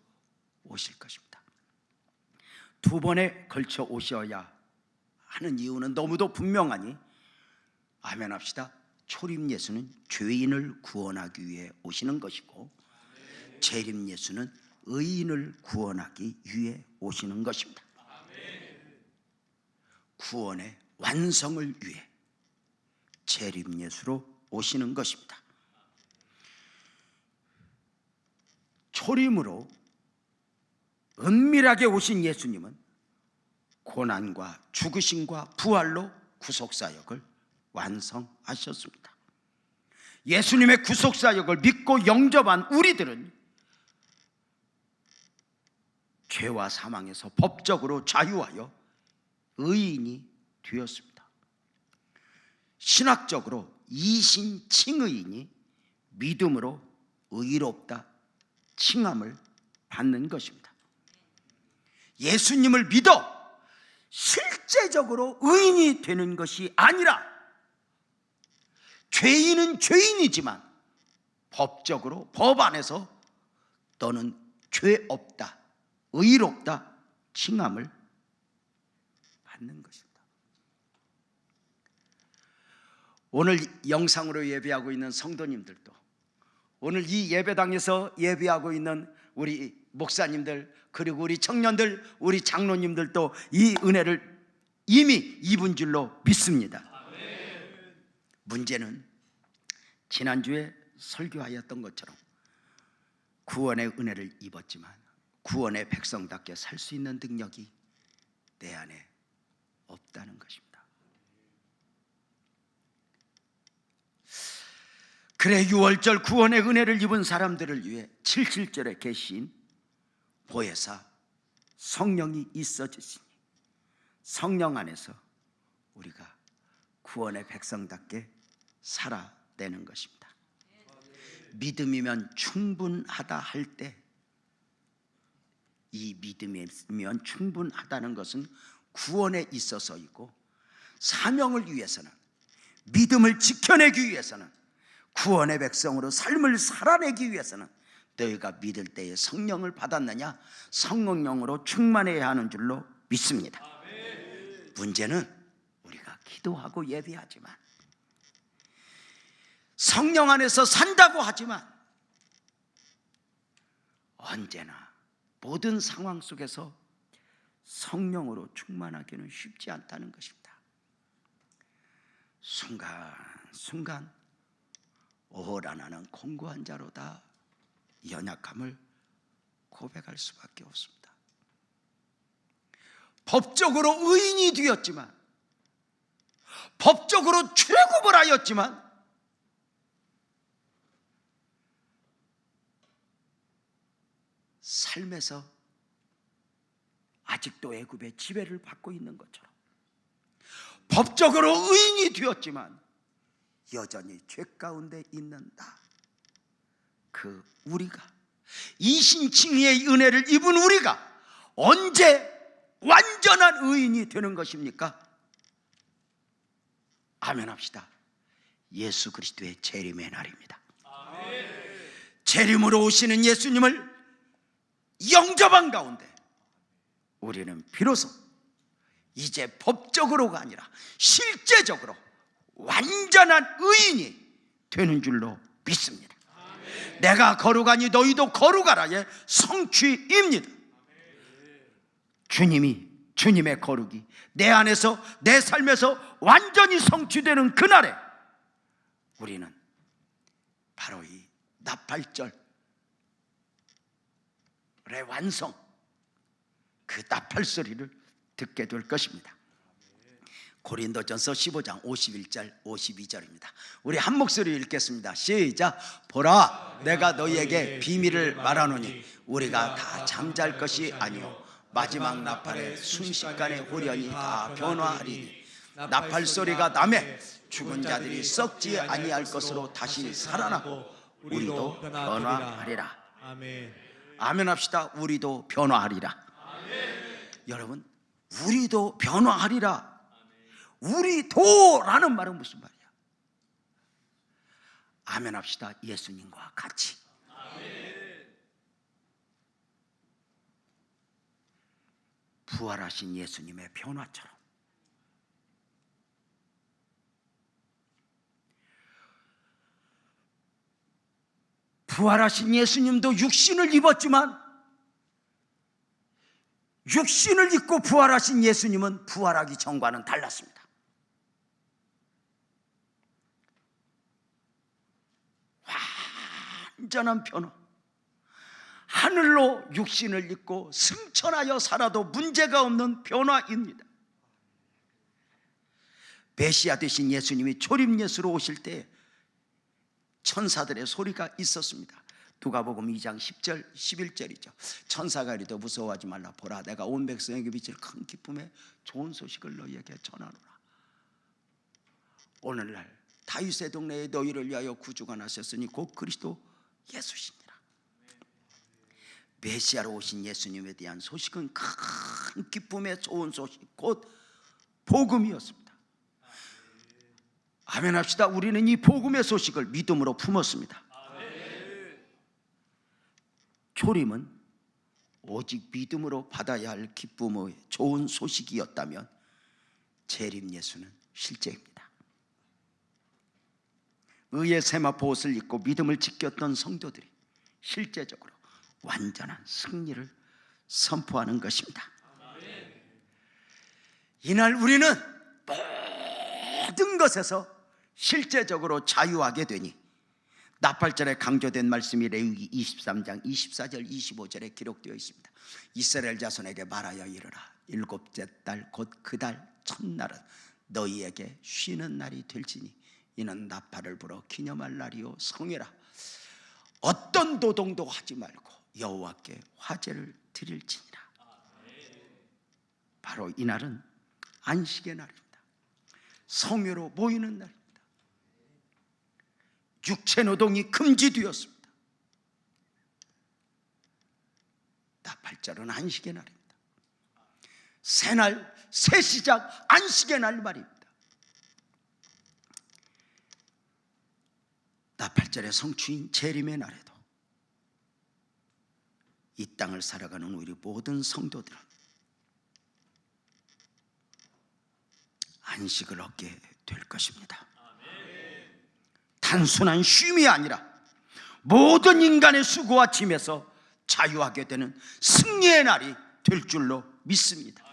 오실 것입니다. 두 번에 걸쳐 오셔야 하는 이유는 너무도 분명하니 아멘 합시다. 초림 예수는 죄인을 구원하기 위해 오시는 것이고 재림 예수는 의인을 구원하기 위해 오시는 것입니다. 구원의 완성을 위해 재림 예수로 오시는 것입니다. 초림으로 은밀하게 오신 예수님은 고난과 죽으심과 부활로 구속사역을 완성하셨습니다. 예수님의 구속사역을 믿고 영접한 우리들은 죄와 사망에서 법적으로 자유하여 의인이 되었습니다. 신학적으로 이신칭의인이 믿음으로 의롭다 칭함을 받는 것입니다. 예수님을 믿어 실제적으로 의인이 되는 것이 아니라 죄인은 죄인이지만 법적으로 법 안에서 너는 죄 없다, 의롭다 칭함을 받는 것입니다. 오늘 영상으로 예배하고 있는 성도님들도 오늘 이 예배당에서 예배하고 있는 우리 목사님들 그리고 우리 청년들 우리 장로님들도 이 은혜를 이미 입은 줄로 믿습니다. 문제는 지난주에 설교하였던 것처럼 구원의 은혜를 입었지만 구원의 백성답게 살 수 있는 능력이 내 안에 없다는 것입니다. 그래 6월절 구원의 은혜를 입은 사람들을 위해 77절에 계신 보혜사 성령이 있어지시니 성령 안에서 우리가 구원의 백성답게 살아내는 것입니다. 믿음이면 충분하다 할 때 이 믿음이면 충분하다는 것은 구원에 있어서이고 사명을 위해서는 믿음을 지켜내기 위해서는 구원의 백성으로 삶을 살아내기 위해서는 너희가 믿을 때에 성령을 받았느냐 성령으로 충만해야 하는 줄로 믿습니다. 문제는 우리가 기도하고 예배하지만 성령 안에서 산다고 하지만 언제나 모든 상황 속에서 성령으로 충만하기는 쉽지 않다는 것입니다. 순간순간 오호라 나는 공고한 자로다 연약함을 고백할 수밖에 없습니다. 법적으로 의인이 되었지만 법적으로 출애굽을 하였지만 삶에서 아직도 애굽의 지배를 받고 있는 것처럼 법적으로 의인이 되었지만 여전히 죄 가운데 있는다. 그 우리가 이신칭의의 은혜를 입은 우리가 언제 완전한 의인이 되는 것입니까? 아멘 합시다. 예수 그리스도의 재림의 날입니다. 재림으로 오시는 예수님을 영접한 가운데 우리는 비로소 이제 법적으로가 아니라 실제적으로 완전한 의인이 되는 줄로 믿습니다. 내가 거룩하니 너희도 거룩하라의 성취입니다. 주님의 거룩이 내 안에서 내 삶에서 완전히 성취되는 그날에 우리는 바로 이 나팔절의 완성, 그 나팔 소리를 듣게 될 것입니다. 고린도전서 15장 51절 52절입니다. 우리 한 목소리 읽겠습니다. 시작. 보라 내가 너희에게 비밀을 말하노니 우리가 다 잠잘 것이 아니요 마지막 나팔의 순식간에 후련히 다 변화하리니 나팔 소리가 나매 죽은 자들이 썩지 아니할 것으로 다시 살아나고 우리도 변화하리라. 아멘 합시다. 우리도 변화하리라. 여러분, 우리도 변화하리라. 우리도라는 말은 무슨 말이야? 아멘 합시다. 예수님과 같이. 부활하신 예수님의 변화처럼. 부활하신 예수님도 육신을 입었지만 육신을 입고 부활하신 예수님은 부활하기 전과는 달랐습니다. 완전한 변화. 하늘로 육신을 입고 승천하여 살아도 문제가 없는 변화입니다. 메시아 되신 예수님이 초림 예수로 오실 때 천사들의 소리가 있었습니다. 누가복음 2장 10절 11절이죠. 천사가 이르되 무서워하지 말라. 보라, 내가 온 백성에게 비칠 큰 기쁨에 좋은 소식을 너희에게 전하노라. 오늘날 다윗의 동네에 너희를 위하여 구주가 나셨으니 곧 그리스도 예수시니라. 메시아로 오신 예수님에 대한 소식은 큰 기쁨의 좋은 소식, 곧 복음이었습니다. 아멘 합시다. 우리는 이 복음의 소식을 믿음으로 품었습니다. 초림은 오직 믿음으로 받아야 할 기쁨의 좋은 소식이었다면 재림 예수는 실제입니다. 의의 세마포 옷을 입고 믿음을 지켰던 성도들이 실제적으로 완전한 승리를 선포하는 것입니다. 이날 우리는 모든 것에서 실제적으로 자유하게 되니 나팔절에 강조된 말씀이 레위기 23장 24절 25절에 기록되어 있습니다. 이스라엘 자손에게 말하여 이르라. 일곱째 달 곧 그 달 첫날은 너희에게 쉬는 날이 될지니 이는 나팔을 불어 기념할 날이요 성회라. 어떤 노동도 하지 말고 여호와께 화제를 드릴지니라. 바로 이 날은 안식의 날입니다. 성회로 모이는 날입니다. 육체 노동이 금지되었습니다. 나팔절은 안식의 날입니다. 새날, 새 시작, 안식의 날 말입니다. 나팔절의 성취인 재림의 날에도 이 땅을 살아가는 우리 모든 성도들은 안식을 얻게 될 것입니다. 단순한 쉼이 아니라 모든 인간의 수고와 짐에서 자유하게 되는 승리의 날이 될 줄로 믿습니다.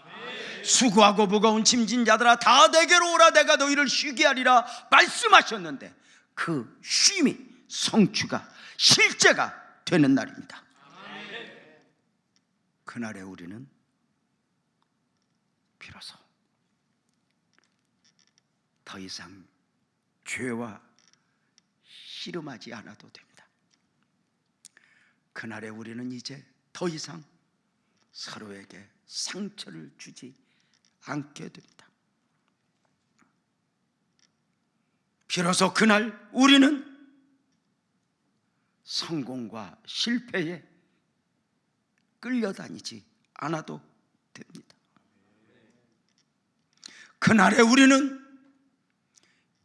수고하고 무거운 짐진 자들아 다 내게로 오라. 내가 너희를 쉬게 하리라 말씀하셨는데 그 쉼이 성취가 실제가 되는 날입니다. 그날에 우리는 비로소 더 이상 죄와 씨름하지 않아도 됩니다. 그날에 우리는 이제 더 이상 서로에게 상처를 주지 않게 됩니다. 비로소 그날 우리는 성공과 실패에 끌려다니지 않아도 됩니다. 그날에 우리는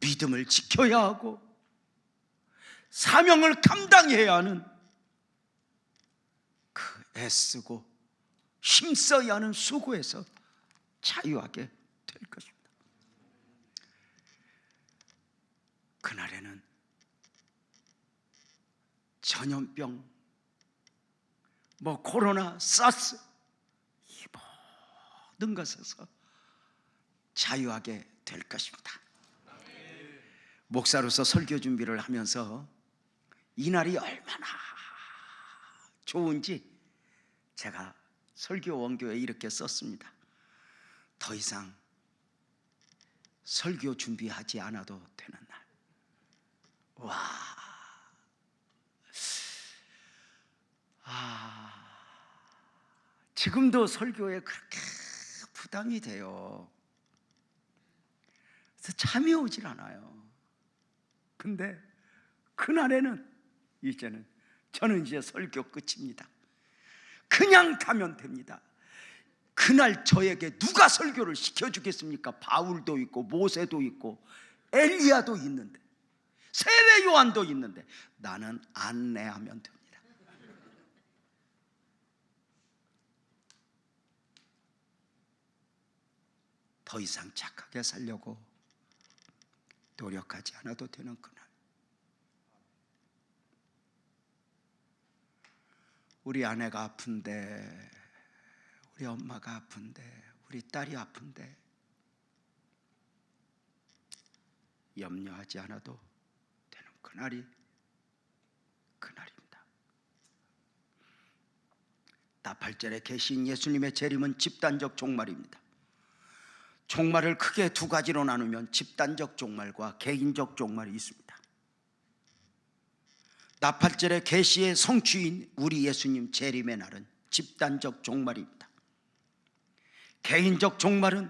믿음을 지켜야 하고 사명을 감당해야 하는 그 애쓰고 힘써야 하는 수고에서 자유하게 될 것입니다. 그날에는 전염병, 코로나, 사스 이 모든 것에서 자유하게 될 것입니다. 목사로서 설교 준비를 하면서 이 날이 얼마나 좋은지 제가 설교 원고에 이렇게 썼습니다. 더 이상 설교 준비하지 않아도 되는 날. 지금도 설교에 그렇게 부담이 돼요. 그래서 잠이 오질 않아요. 근데 그날에는 저는 이제 설교 끝입니다. 그냥 가면 됩니다. 그날 저에게 누가 설교를 시켜주겠습니까? 바울도 있고 모세도 있고 엘리야도 있는데 세례 요한도 있는데 나는 안내하면 됩니다. 더 이상 착하게 살려고 노력하지 않아도 되는 그날, 우리 아내가 아픈데, 우리 엄마가 아픈데, 우리 딸이 아픈데 염려하지 않아도 되는 그날이 그날입니다. 나팔절에 계신 예수님의 재림은 집단적 종말입니다. 종말을 크게 두 가지로 나누면 집단적 종말과 개인적 종말이 있습니다. 나팔절의 계시의 성취인 우리 예수님 재림의 날은 집단적 종말입니다. 개인적 종말은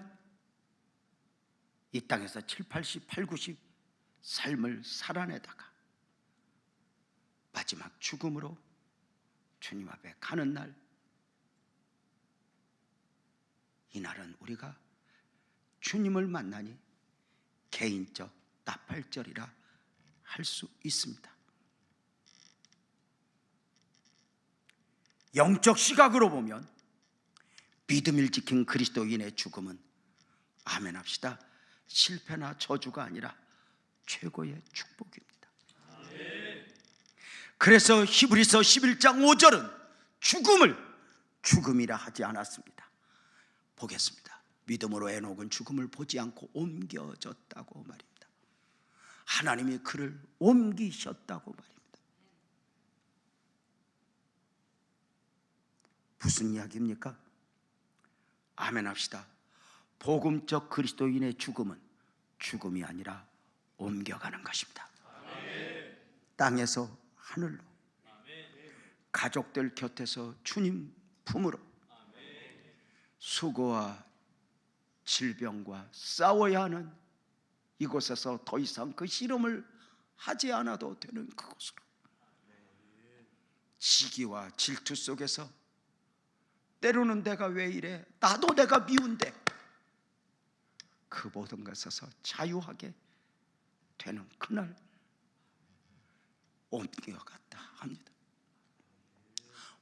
이 땅에서 7, 80, 8, 90 삶을 살아내다가 마지막 죽음으로 주님 앞에 가는 날, 이 날은 우리가 주님을 만나니 개인적 나팔절이라 할 수 있습니다. 영적 시각으로 보면 믿음을 지킨 그리스도인의 죽음은, 아멘 합시다, 실패나 저주가 아니라 최고의 축복입니다. 그래서 히브리서 11장 5절은 죽음을 죽음이라 하지 않았습니다. 보겠습니다. 믿음으로 에녹은 죽음을 보지 않고 옮겨졌다고 말입니다. 하나님이 그를 옮기셨다고 말입니다. 무슨 이야기입니까? 아멘 합시다. 복음적 그리스도인의 죽음은 죽음이 아니라 옮겨가는 것입니다. 땅에서 하늘로, 가족들 곁에서 주님 품으로, 수고와 질병과 싸워야 하는 이곳에서 더 이상 그 씨름을 하지 않아도 되는 그곳으로, 시기와 질투 속에서 때로는 내가 왜 이래, 나도 내가 미운데, 그 모든 것에서 자유하게 되는 그날 옮겨갔다 합니다.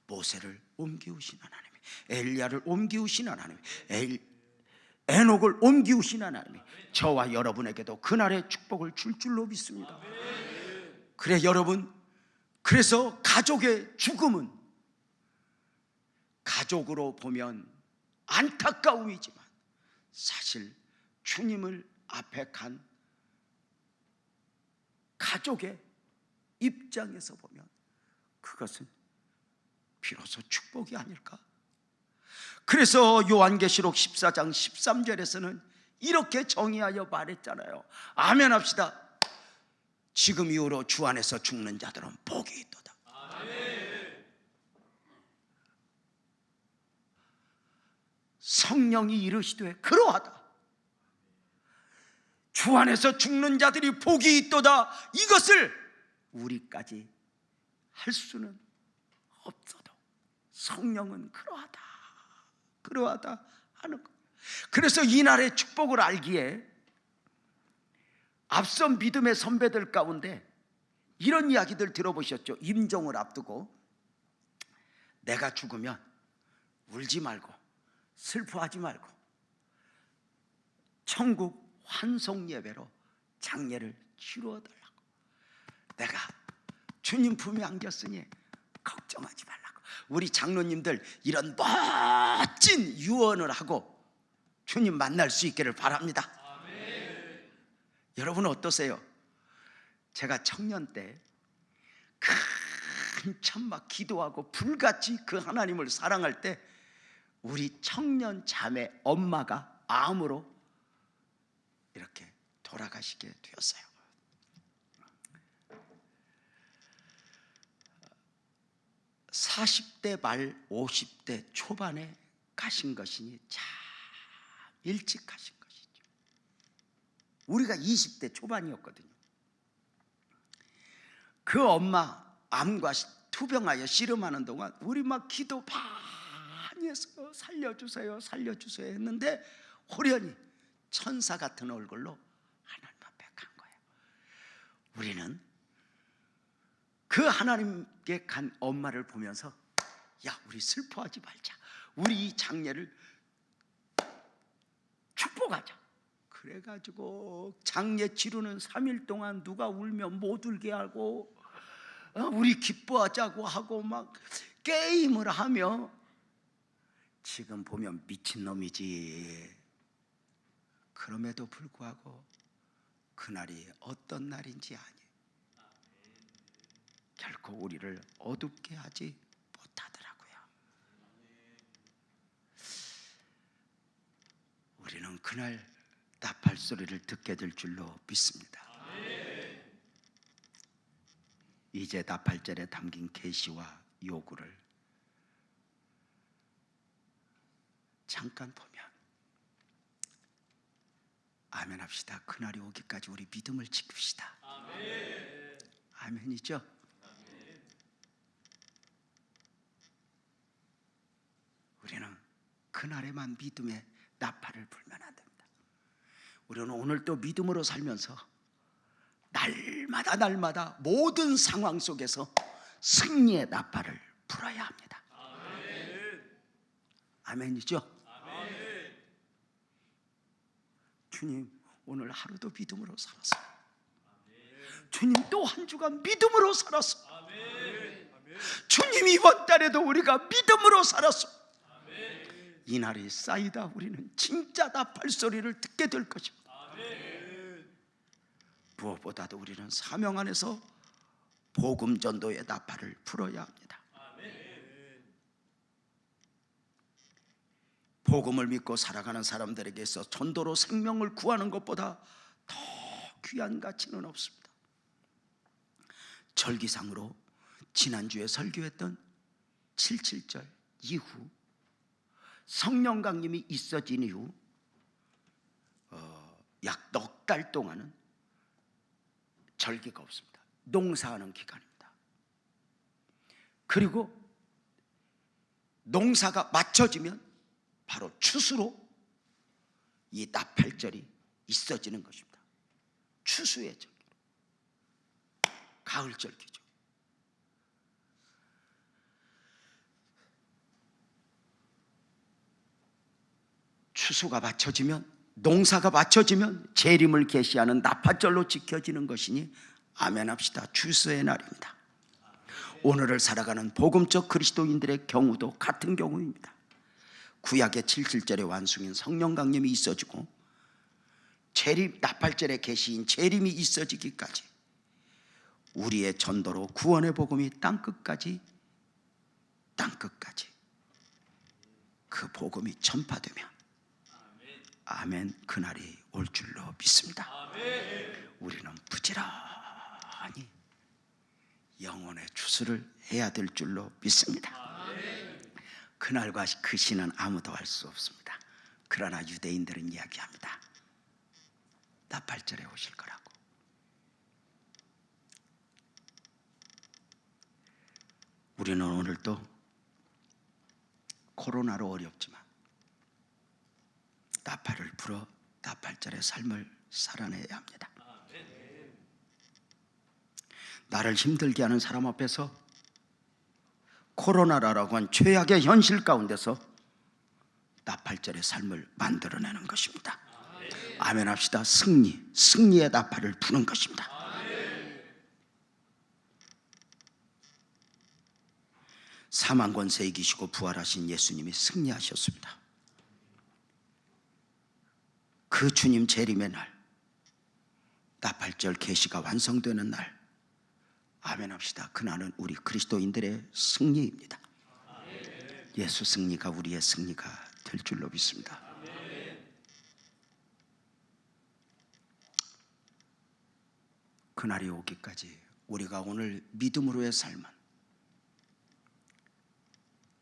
모세를 옮기우신 하나님이, 엘리야를 옮기우신 하나님이, 에녹을 옮기우신 하나님이 저와 여러분에게도 그날의 축복을 줄 줄로 믿습니다. 그래 여러분, 그래서 가족의 죽음은 가족으로 보면 안타까움이지만 사실 주님을 앞에 간 가족의 입장에서 보면 그것은 비로소 축복이 아닐까. 그래서 요한계시록 14장 13절에서는 이렇게 정의하여 말했잖아요. 아멘 합시다. 지금 이후로 주 안에서 죽는 자들은 복이 있도다. 아멘. 성령이 이르시되 그러하다. 주 안에서 죽는 자들이 복이 있도다. 이것을 우리까지 할 수는 없어도 성령은 그러하다 하는 것. 그래서 이날의 축복을 알기에 앞선 믿음의 선배들 가운데 이런 이야기들 들어보셨죠? 임종을 앞두고 내가 죽으면 울지 말고 슬퍼하지 말고 천국 환송 예배로 장례를 치루어 달라고. 내가 주님 품에 안겼으니 걱정하지 말라고. 우리 장로님들 이런 멋진 유언을 하고 주님 만날 수 있기를 바랍니다. 아멘. 여러분 어떠세요? 제가 청년 때 큰 참막 기도하고 불같이 그 하나님을 사랑할 때 우리 청년 자매 엄마가 암으로 이렇게 돌아가시게 되었어요. (40대) 말 50대 초반에 가신 것이니 참 일찍 가신 것이죠. 우리가 20대 초반이었거든요. 그 엄마 암과 투병하여 씨름하는 동안 우리 막 기도 많이 했어요. 살려주세요, 살려주세요 했는데 호련히 천사 같은 얼굴로 하나님 앞에 간 거예요. 우리는 그 하나님께 간 엄마를 보면서 야, 우리 슬퍼하지 말자. 우리 이 장례를 축복하자. 그래가지고 장례 치르는 3일 동안 누가 울면 못 울게 하고 우리 기뻐하자고 하고 막 게임을 하며, 지금 보면 미친놈이지. 그럼에도 불구하고 그날이 어떤 날인지 아니, 결코 우리를 어둡게 하지 못하더라고요. 우리는 그날 나팔 소리를 듣게 될 줄로 믿습니다. 이제 나팔절에 담긴 계시와 요구를 잠깐 보면 아멘 합시다. 그날이 오기까지 우리 믿음을 지킵시다. 아멘이죠? 우리는 그날에만 믿음의 나팔을 불면 안 됩니다. 우리는 오늘 또 믿음으로 살면서 날마다 모든 상황 속에서 승리의 나팔을 불어야 합니다. 아멘이죠? 주님, 오늘 하루도 믿음으로 살았어. 주님, 또 한 주간 믿음으로 살았어. 주님, 이번 달에도 우리가 믿음으로 살았어. 이 날이 쌓이다 우리는 진짜 나팔 소리를 듣게 될 것입니다. 무엇보다도 우리는 사명 안에서 복음 전도의 나팔을 불어야 합니다. 복음을 믿고 살아가는 사람들에게서 전도로 생명을 구하는 것보다 더 귀한 가치는 없습니다. 절기상으로 지난주에 설교했던 77절 이후 성령 강림이 있어진 이후 약 넉 달 동안은 절기가 없습니다. 농사하는 기간입니다. 그리고 농사가 맞춰지면 바로 추수로 이 나팔절이 있어지는 것입니다. 추수의 절기, 가을 절기죠. 추수가 맞춰지면, 농사가 맞춰지면 재림을 계시하는 나팔절로 지켜지는 것이니 아멘 합시다. 추수의 날입니다. 오늘을 살아가는 복음적 그리스도인들의 경우도 같은 경우입니다. 구약의 77절의 완승인 성령 강림이 있어지고 재림, 나팔절의 계시인 재림이 있어지기까지 우리의 전도로 구원의 복음이 땅끝까지 그 복음이 전파되면 아멘, 그날이 올 줄로 믿습니다. 우리는 부지런히 영혼의 추수를 해야 될 줄로 믿습니다. 그날과 그 시는 아무도 알 수 없습니다. 그러나 유대인들은 이야기합니다. 나팔절에 오실 거라고. 우리는 오늘도 코로나로 어렵지만 나팔을 불어 나팔절의 삶을 살아내야 합니다. 나를 힘들게 하는 사람 앞에서 코로나라고 한 최악의 현실 가운데서 나팔절의 삶을 만들어내는 것입니다. 아멘 합시다. 승리의 나팔을 부는 것입니다. 사망 권세 이기시고 부활하신 예수님이 승리하셨습니다. 그 주님 재림의 날, 나팔절 계시가 완성되는 날, 아멘 합시다. 그날은 우리 그리스도인들의 승리입니다. 예수 승리가 우리의 승리가 될 줄로 믿습니다. 그날이 오기까지 우리가 오늘 믿음으로의 삶은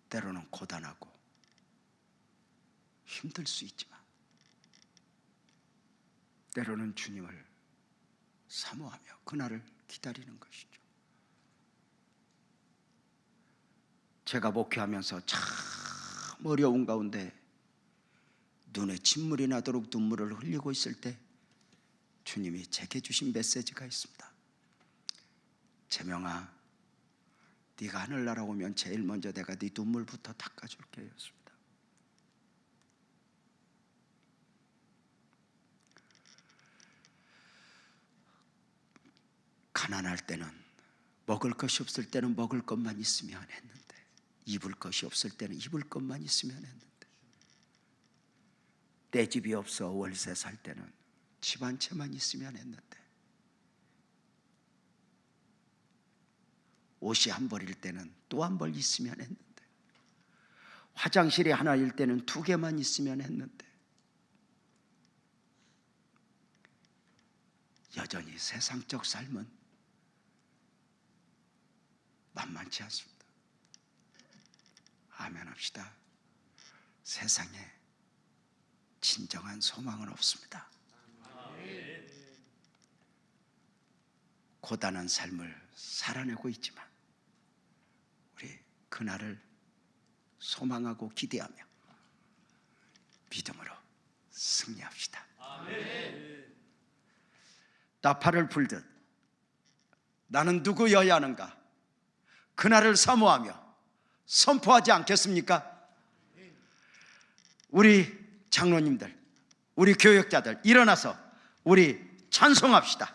때로는 고단하고 힘들 수 있지만 때로는 주님을 사모하며 그날을 기다리는 것이죠. 제가 목회하면서 참 참 어려운 가운데 눈에 침물이 나도록 눈물을 흘리고 있을 때 주님이 제게 주신 메시지가 있습니다. 재명아, 네가 하늘나라 오면 제일 먼저 내가 네 눈물부터 닦아줄게 였습니다. 가난할 때는, 먹을 것이 없을 때는 먹을 것만 있으면 했는데, 입을 것이 없을 때는 입을 것만 있으면 했는데, 내 집이 없어 월세 살 때는 집 한 채만 있으면 했는데, 옷이 한 벌일 때는 또 한 벌 있으면 했는데, 화장실이 하나일 때는 두 개만 있으면 했는데, 여전히 세상적 삶은 만만치 않습니다. 아멘 합시다. 세상에 진정한 소망은 없습니다. 고단한 삶을 살아내고 있지만 우리 그날을 소망하고 기대하며 믿음으로 승리합시다. 나팔을 불듯 나는 누구여야 하는가? 그날을 사모하며 선포하지 않겠습니까? 우리 장로님들, 우리 교역자들 일어나서 우리 찬송합시다.